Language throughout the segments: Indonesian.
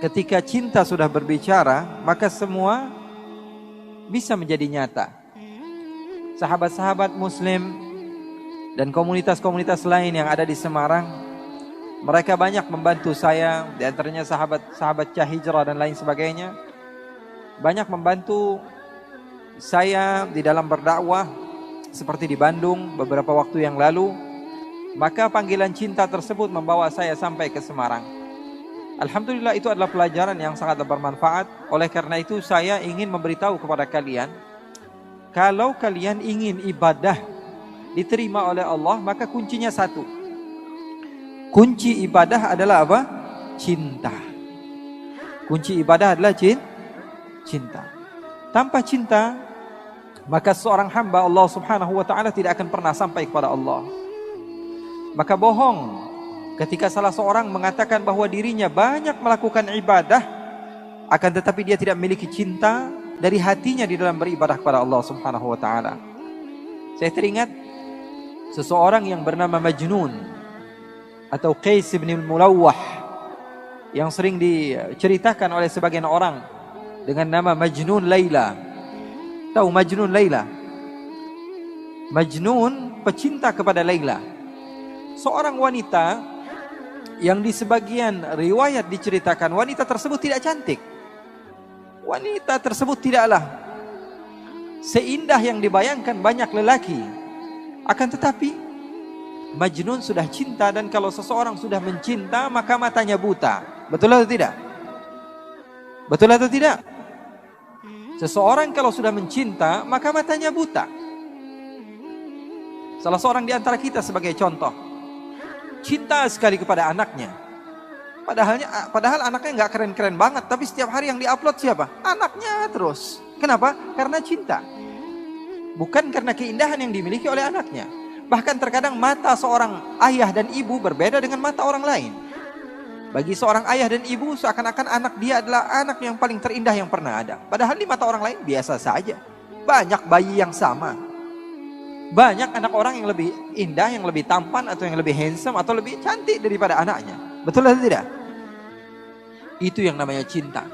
ketika cinta sudah berbicara, maka semua bisa menjadi nyata. Sahabat-sahabat Muslim dan komunitas-komunitas lain yang ada di Semarang, mereka banyak membantu saya, di antaranya sahabat-sahabat Hijrah dan lain sebagainya. Banyak membantu saya di dalam berdakwah, seperti di Bandung beberapa waktu yang lalu. Maka panggilan cinta tersebut membawa saya sampai ke Semarang. Alhamdulillah, itu adalah pelajaran yang sangat bermanfaat. Oleh karena itu saya ingin memberitahu kepada kalian, kalau kalian ingin ibadah diterima oleh Allah, maka kuncinya satu. Kunci ibadah adalah apa? Cinta. Kunci ibadah adalah cinta. Tanpa cinta, maka seorang hamba Allah Subhanahu wa ta'ala tidak akan pernah sampai kepada Allah. Maka bohong ketika salah seorang mengatakan bahwa dirinya banyak melakukan ibadah, akan tetapi dia tidak memiliki cinta dari hatinya di dalam beribadah kepada Allah Subhanahu wa ta'ala. Saya teringat seseorang yang bernama Majnun atau Qais bin Mulawwah, yang sering diceritakan oleh sebagian orang dengan nama Majnun Laila. Tahu Majnun Laila? Majnun pecinta kepada Laila, seorang wanita yang di sebagian riwayat diceritakan wanita tersebut tidak cantik. Wanita tersebut tidaklah seindah yang dibayangkan banyak lelaki. Akan tetapi Majnun sudah cinta, dan kalau seseorang sudah mencinta maka matanya buta. Betul atau tidak? Betul atau tidak? Seseorang kalau sudah mencinta maka matanya buta. Salah seorang di antara kita sebagai contoh, cinta sekali kepada anaknya. Padahal anaknya nggak keren-keren banget, tapi setiap hari yang diupload siapa? Anaknya terus. Kenapa? Karena cinta. Bukan karena keindahan yang dimiliki oleh anaknya. Bahkan terkadang mata seorang ayah dan ibu berbeda dengan mata orang lain. Bagi seorang ayah dan ibu, seakan-akan anak dia adalah anak yang paling terindah yang pernah ada. Padahal di mata orang lain biasa saja. Banyak bayi yang sama. Banyak anak orang yang lebih indah, yang lebih tampan, atau yang lebih handsome, atau lebih cantik daripada anaknya. Betul atau tidak? Itu yang namanya cinta.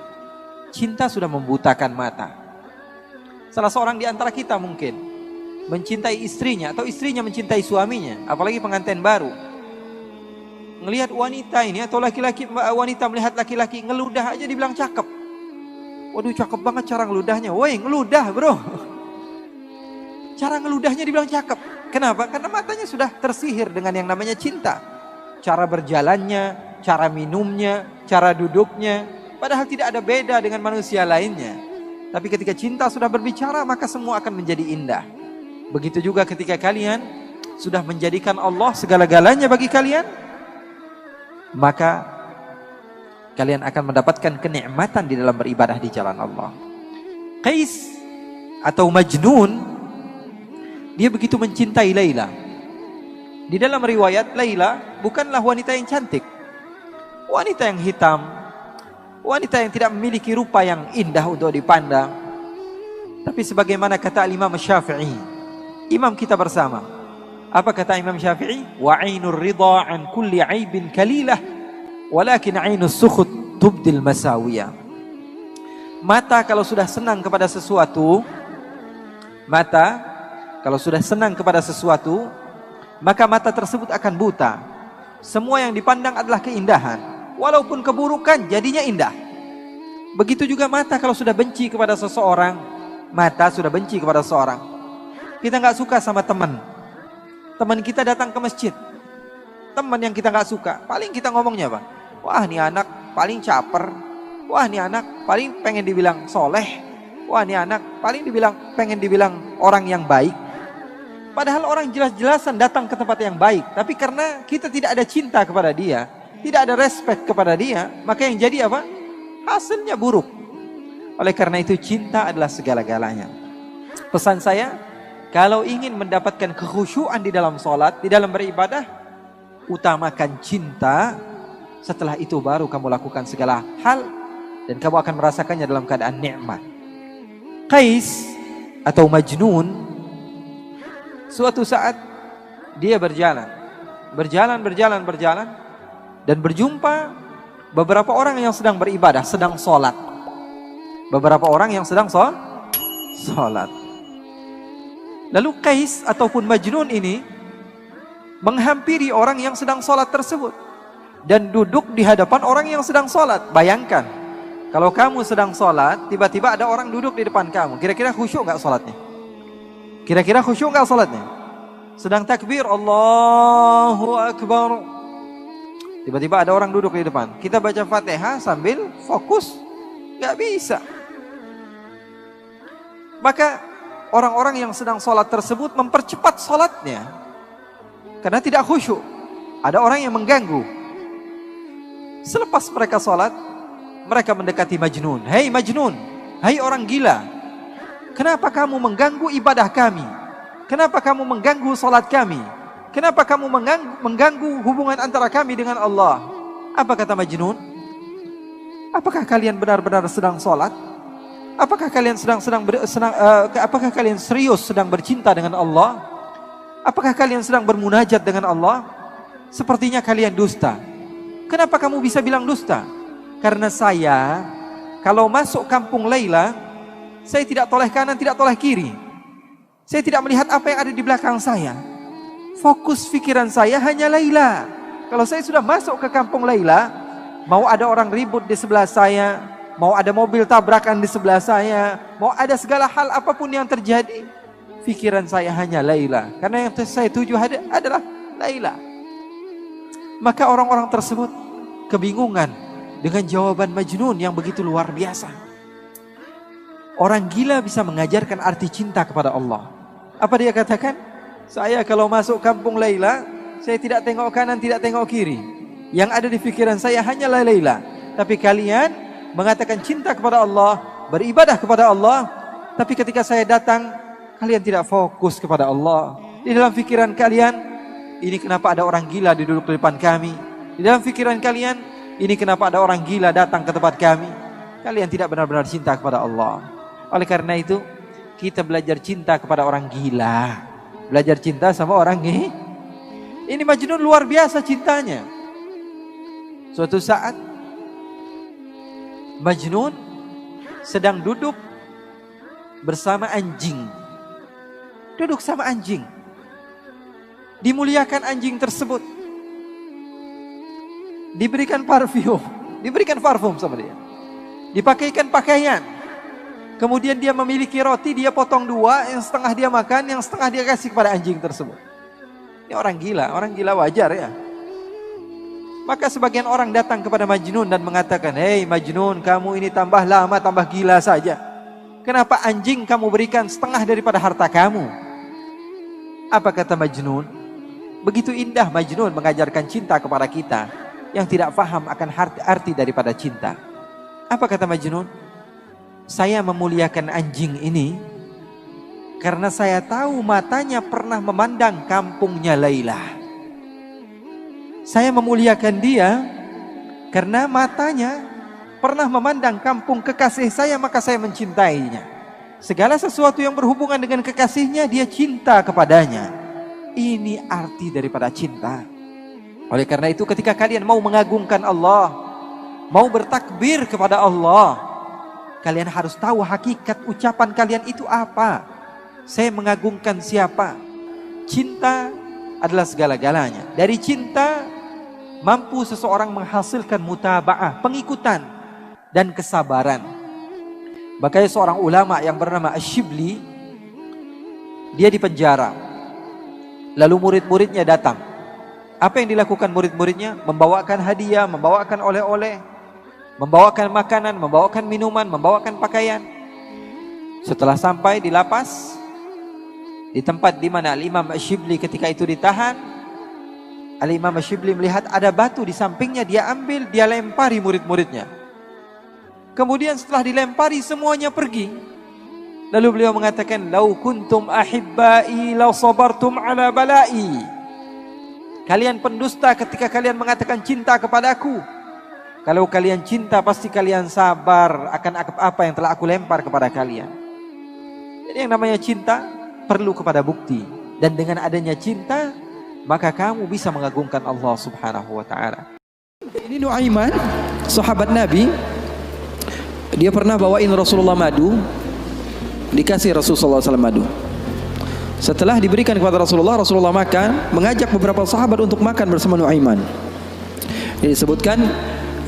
Cinta sudah membutakan mata. Salah seorang di antara kita mungkin mencintai istrinya, atau istrinya mencintai suaminya, apalagi pengantin baru. Ngelihat wanita ini, atau wanita melihat laki-laki ngeludah aja dibilang cakep. Waduh, cakep banget cara ngeludahnya. Woi, ngeludah bro. Cara ngeludahnya dibilang cakep. Kenapa? Karena matanya sudah tersihir dengan yang namanya cinta. Cara berjalannya, cara minumnya, cara duduknya, padahal tidak ada beda dengan manusia lainnya. Tapi ketika cinta sudah berbicara, maka semua akan menjadi indah. Begitu juga ketika kalian sudah menjadikan Allah segala-galanya bagi kalian, maka kalian akan mendapatkan kenikmatan di dalam beribadah di jalan Allah. Qais atau Majnun, dia begitu mencintai Laila. Di dalam riwayat, Laila bukanlah wanita yang cantik, wanita yang hitam, wanita yang tidak memiliki rupa yang indah untuk dipandang. Tapi sebagaimana kata Imam Syafi'i, imam kita bersama, apa kata Imam Syafi'i? Wa 'ainur ridha 'an kulli 'aibin kalilah, walakin 'ainus sukhut tubdil masawiyah. Mata kalau sudah senang kepada sesuatu, maka mata tersebut akan buta. Semua yang dipandang adalah keindahan, walaupun keburukan jadinya indah. Begitu juga mata kalau sudah benci kepada seseorang, mata sudah benci kepada seseorang. Kita nggak suka sama teman kita datang ke masjid, teman yang kita nggak suka, paling kita ngomongnya apa? Wah, ini anak paling caper. Wah, ini anak paling pengen dibilang soleh. Wah, ini anak paling pengen dibilang orang yang baik. Padahal orang jelas-jelasan datang ke tempat yang baik, tapi karena kita tidak ada cinta kepada dia, tidak ada respect kepada dia, maka yang jadi apa? Hasilnya buruk. Oleh karena itu, cinta adalah segala-galanya. Pesan saya, kalau ingin mendapatkan kekhusyuan di dalam sholat, di dalam beribadah, utamakan cinta. Setelah itu baru kamu lakukan segala hal, dan kamu akan merasakannya dalam keadaan nikmat. Qais atau Majnun, suatu saat dia berjalan, dan berjumpa beberapa orang yang sedang beribadah, sedang sholat. Beberapa orang yang sedang sholat. Lalu Qais ataupun Majnun ini menghampiri orang yang sedang sholat tersebut dan duduk di hadapan orang yang sedang sholat. Bayangkan, kalau kamu sedang sholat, tiba-tiba ada orang duduk di depan kamu. Kira-kira khusyuk nggak sholatnya? Kira-kira khusyuk nggak sholatnya? Sedang takbir, Allahu Akbar. Tiba-tiba ada orang duduk di depan. Kita baca Fatihah sambil fokus, nggak bisa. Maka orang-orang yang sedang sholat tersebut mempercepat sholatnya karena tidak khusyuk. Ada orang yang mengganggu. Selepas mereka sholat, mereka mendekati Majnun. Hei Majnun, hai orang gila, kenapa kamu mengganggu ibadah kami? Kenapa kamu mengganggu sholat kami? Kenapa kamu mengganggu hubungan antara kami dengan Allah? Apa kata Majnun? Apakah kalian benar-benar sedang sholat? Apakah kalian apakah kalian serius sedang bercinta dengan Allah? Apakah kalian sedang bermunajat dengan Allah? Sepertinya kalian dusta. Kenapa kamu bisa bilang dusta? Karena saya, kalau masuk kampung Laila, saya tidak toleh kanan, tidak toleh kiri. Saya tidak melihat apa yang ada di belakang saya. Fokus pikiran saya hanya Laila. Kalau saya sudah masuk ke kampung Laila, mau ada orang ribut di sebelah saya, mau ada mobil tabrakan di sebelah saya, mau ada segala hal apapun yang terjadi, pikiran saya hanya Laila. Karena yang saya tuju adalah Laila. Maka orang-orang tersebut kebingungan dengan jawaban Majnun yang begitu luar biasa. Orang gila bisa mengajarkan arti cinta kepada Allah. Apa dia katakan? Saya kalau masuk kampung Laila, saya tidak tengok kanan, tidak tengok kiri. Yang ada di pikiran saya hanyalah Laila. Tapi kalian mengatakan cinta kepada Allah, beribadah kepada Allah, tapi ketika saya datang, kalian tidak fokus kepada Allah. Di dalam pikiran kalian, ini kenapa ada orang gila duduk di depan kami? Di dalam pikiran kalian, ini kenapa ada orang gila datang ke tempat kami? Kalian tidak benar-benar cinta kepada Allah. Oleh karena itu, kita belajar cinta kepada orang gila. Belajar cinta sama orang ini Majnun luar biasa cintanya. Suatu saat Majnun sedang duduk bersama anjing. Duduk sama anjing. Dimuliakan anjing tersebut. Diberikan parfum sama dia. Dipakaikan pakaian. Kemudian dia memiliki roti, dia potong dua, yang setengah dia makan, yang setengah dia kasih kepada anjing tersebut. Ini orang gila wajar ya. Maka sebagian orang datang kepada Majnun dan mengatakan, hei Majnun, kamu ini tambah lama, tambah gila saja. Kenapa anjing kamu berikan setengah daripada harta kamu? Apa kata Majnun? Begitu indah Majnun mengajarkan cinta kepada kita yang tidak paham akan arti daripada cinta. Apa kata Majnun? Saya memuliakan anjing ini karena saya tahu matanya pernah memandang kampungnya Laila. Saya memuliakan dia karena matanya pernah memandang kampung kekasih saya, maka saya mencintainya. Segala sesuatu yang berhubungan dengan kekasihnya, dia cinta kepadanya. Ini arti daripada cinta. Oleh karena itu ketika kalian mau mengagungkan Allah, mau bertakbir kepada Allah, kalian harus tahu hakikat ucapan kalian itu apa. Saya mengagungkan siapa? Cinta adalah segala-galanya. Dari cinta mampu seseorang menghasilkan mutaba'ah, pengikutan dan kesabaran. Makanya seorang ulama yang bernama Ash-Shibli, dia dipenjara. Lalu murid-muridnya datang. Apa yang dilakukan murid-muridnya? Membawakan hadiah, membawakan oleh-oleh, membawakan makanan, membawakan minuman, membawakan pakaian. Setelah sampai di lapas, di tempat di mana Al-Imam Ash-Shibli ketika itu ditahan, Al-Imam Ash-Shibli melihat ada batu di sampingnya, dia ambil, dia lempari murid-muridnya. Kemudian setelah dilempari semuanya pergi. Lalu beliau mengatakan, "Lau kuntum ahibbai law sabartum ala balai." Kalian pendusta ketika kalian mengatakan cinta kepadaku. Kalau kalian cinta pasti kalian sabar akan apa yang telah aku lempar kepada kalian. Jadi yang namanya cinta perlu kepada bukti. Dan dengan adanya cinta, maka kamu bisa mengagungkan Allah Subhanahu wa ta'ala. Ini Nuaiman sahabat Nabi, dia pernah bawain Rasulullah madu, dikasih Rasulullah SAW madu. Setelah diberikan kepada Rasulullah, Rasulullah makan, mengajak beberapa sahabat untuk makan bersama Nuaiman. Ini disebutkan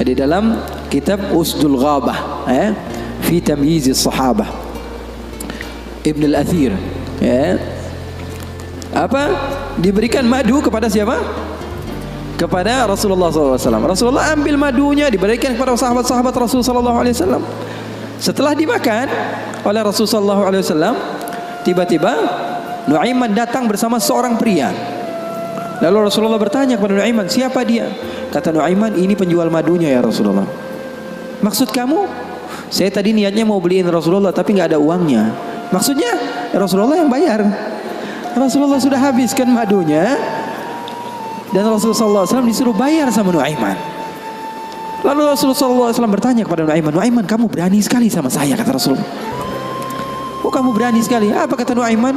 di dalam kitab Usdul Ghabah, fi tamyiz as-sahabah, Ibn al-Athir. Diberikan madu kepada siapa? Kepada Rasulullah SAW. Rasulullah ambil madunya, diberikan kepada sahabat-sahabat Rasulullah SAW. Setelah dimakan oleh Rasulullah SAW, tiba-tiba Nuaiman datang bersama seorang pria. Lalu Rasulullah bertanya kepada Nuaiman, siapa dia? Kata Nuaiman, ini penjual madunya ya Rasulullah. Maksud kamu? Saya tadi niatnya mau beliin Rasulullah tapi nggak ada uangnya. Maksudnya Rasulullah yang bayar. Rasulullah sudah habiskan madunya dan Rasulullah SAW disuruh bayar sama Nuaiman. Lalu Rasulullah SAW bertanya kepada Nuaiman, Nuaiman, kamu berani sekali sama saya, kata Rasulullah. Oh, kamu berani sekali. Apa kata Nuaiman?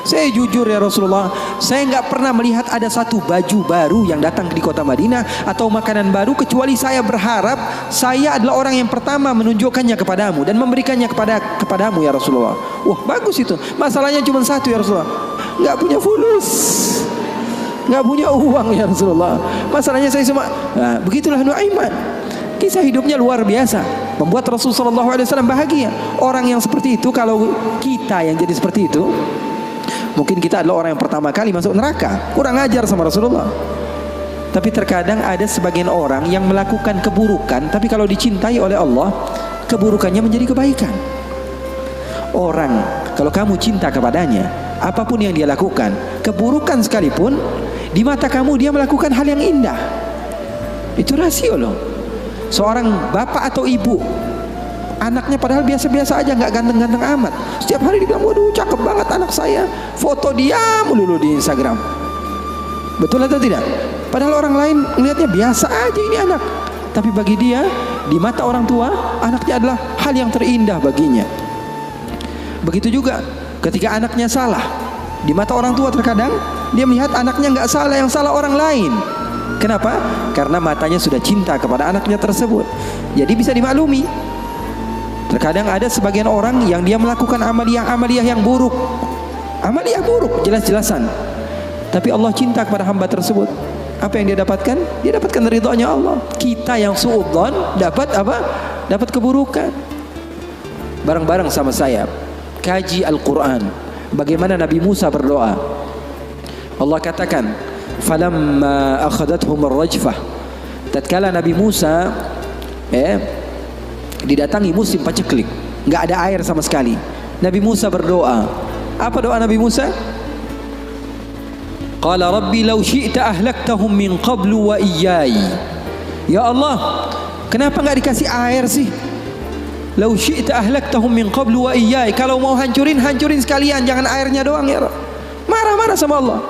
Saya jujur ya Rasulullah, saya nggak pernah melihat ada satu baju baru yang datang di kota Madinah atau makanan baru kecuali saya berharap saya adalah orang yang pertama menunjukkannya kepadamu dan memberikannya kepadamu ya Rasulullah. Wah, bagus itu. Masalahnya cuma satu ya Rasulullah, nggak punya fulus, nggak punya uang ya Rasulullah. Masalahnya saya cuma, nah, begitulah Nuaiman. Kisah hidupnya luar biasa, membuat Rasulullah SAW bahagia. Orang yang seperti itu, kalau kita yang jadi seperti itu, mungkin kita adalah orang yang pertama kali masuk neraka. Kurang ajar sama Rasulullah. Tapi terkadang ada sebagian orang yang melakukan keburukan, tapi kalau dicintai oleh Allah, keburukannya menjadi kebaikan. Orang, kalau kamu cinta kepadanya, apapun yang dia lakukan, keburukan sekalipun, di mata kamu dia melakukan hal yang indah. Itu rasio loh. Seorang bapak atau ibu, anaknya padahal biasa-biasa aja, nggak ganteng-ganteng amat, setiap hari dibilang, waduh cakep banget anak saya, foto dia melulu di Instagram. Betul atau tidak? Padahal orang lain melihatnya biasa aja ini anak, tapi bagi dia, di mata orang tua, anaknya adalah hal yang terindah baginya. Begitu juga ketika anaknya salah, di mata orang tua terkadang dia melihat anaknya nggak salah, yang salah orang lain. Kenapa? Karena matanya sudah cinta kepada anaknya tersebut. Jadi bisa dimaklumi. Terkadang ada sebagian orang yang dia melakukan amaliyah yang buruk, amaliyah buruk jelas-jelasan, tapi Allah cinta kepada hamba tersebut. Apa yang dia dapatkan? Dia dapatkan ridhonya Allah. Kita yang suudzon dapat apa? Dapat keburukan. Bareng-bareng sama saya kaji Al-Quran, bagaimana Nabi Musa berdoa. Allah katakan, falamma akhadathum ar-rajfah, tatkala Nabi Musa didatangi musim paceklik, nggak ada air sama sekali. Nabi Musa berdoa. Apa doa Nabi Musa? Qala rabbi law syi'ta ahlaktahum min qablu wa iyyai. Ya Allah, kenapa nggak dikasih air sih? Law syi'ta ahlaktahum min qablu wa iyyai. Kalau mau hancurin sekalian, jangan airnya doang ya. Marah-marah sama Allah.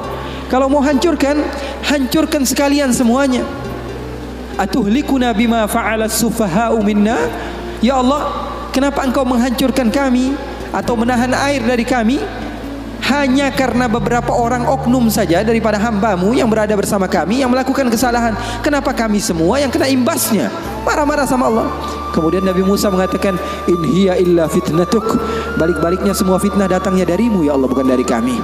Kalau mau hancurkan sekalian semuanya. Atuhlikuna bima fa'ala as-sufaha'u minna. Ya Allah, kenapa engkau menghancurkan kami atau menahan air dari kami hanya karena beberapa orang oknum saja daripada hambamu yang berada bersama kami yang melakukan kesalahan? Kenapa kami semua yang kena imbasnya? Marah-marah sama Allah. Kemudian Nabi Musa mengatakan, in hiya illa fitnatuk. Balik-baliknya semua fitnah datangnya darimu ya Allah, bukan dari kami.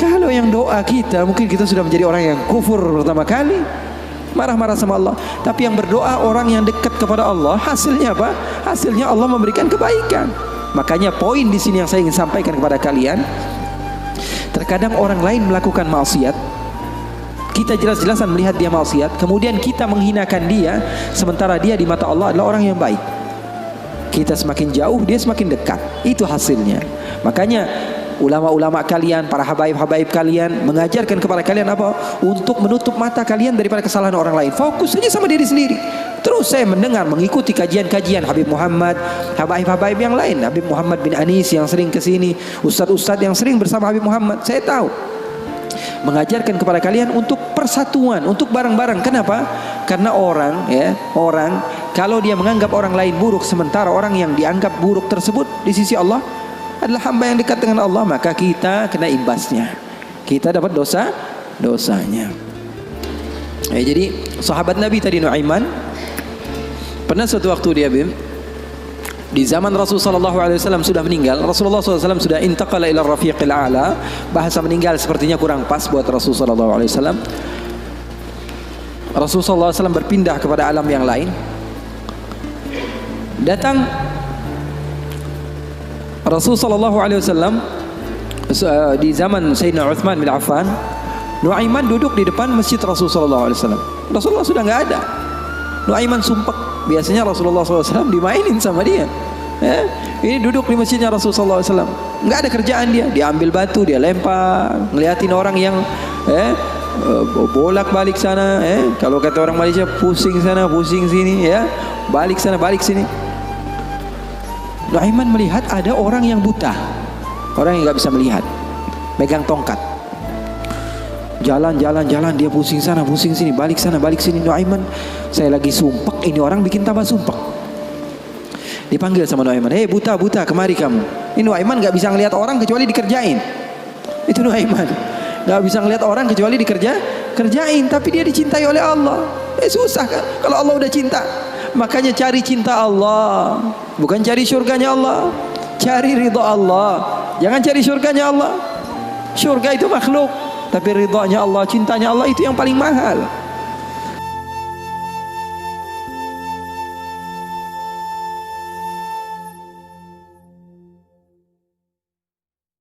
Kalau yang doa kita, mungkin kita sudah menjadi orang yang kufur pertama kali, marah-marah sama Allah. Tapi yang berdoa orang yang dekat kepada Allah, hasilnya apa? Hasilnya Allah memberikan kebaikan. Makanya poin di sini yang saya ingin sampaikan kepada kalian, terkadang orang lain melakukan maksiat, kita jelas-jelasan melihat dia maksiat, kemudian kita menghinakan dia, sementara dia di mata Allah adalah orang yang baik. Kita semakin jauh, dia semakin dekat. Itu hasilnya. Makanya ulama-ulama kalian, para habaib-habaib kalian mengajarkan kepada kalian apa? Untuk menutup mata kalian daripada kesalahan orang lain. Fokus saja sama diri sendiri. Terus saya mendengar, mengikuti kajian-kajian Habib Muhammad, habaib-habaib yang lain, Habib Muhammad bin Anis yang sering ke sini, ustadz-ustadz yang sering bersama Habib Muhammad. Saya tahu mengajarkan kepada kalian untuk persatuan, untuk bareng-bareng. Kenapa? Karena orang kalau dia menganggap orang lain buruk, sementara orang yang dianggap buruk tersebut di sisi Allah adalah hamba yang dekat dengan Allah, maka kita kena imbasnya. Kita dapat dosanya. Jadi sahabat Nabi tadi Nuaiman, Pernah suatu waktu dia di zaman Rasulullah SAW sudah meninggal. Rasulullah SAW sudah intaqala ila rafiqil a'la. Bahasa meninggal sepertinya kurang pas buat Rasulullah SAW. Rasulullah SAW berpindah kepada alam yang lain. Datang Rasulullah SAW di zaman Sayyidina Uthman bin Affan. Nuaiman duduk di depan masjid Rasulullah SAW. Rasulullah sudah nggak ada. Nuaiman sumpek. Biasanya Rasulullah SAW dimainin sama dia. Ini duduk di masjidnya Rasulullah SAW. Nggak ada kerjaan dia. Dia ambil batu, dia lempar, ngeliatin orang yang bolak balik sana. Kalau kata orang Malaysia, pusing sana, pusing sini, balik sana, balik sini. Nuaiman melihat ada orang yang buta, orang yang nggak bisa melihat, megang tongkat. Jalan, dia pusing sana, pusing sini, balik sana, balik sini. Nuaiman, saya lagi sumpek, ini orang bikin tambah sumpek. Dipanggil sama Nuaiman, hei buta, kemari kamu. Ini Nuaiman nggak bisa ngelihat orang kecuali dikerjain. Itu Nuaiman, nggak bisa ngelihat orang kecuali kerjain. Tapi dia dicintai oleh Allah. Susah kan? Kalau Allah udah cinta, makanya cari cinta Allah, bukan cari surganya Allah. Cari ridha Allah, jangan cari surganya Allah. Surga itu makhluk, tapi ridhanya Allah, cintanya Allah itu yang paling mahal.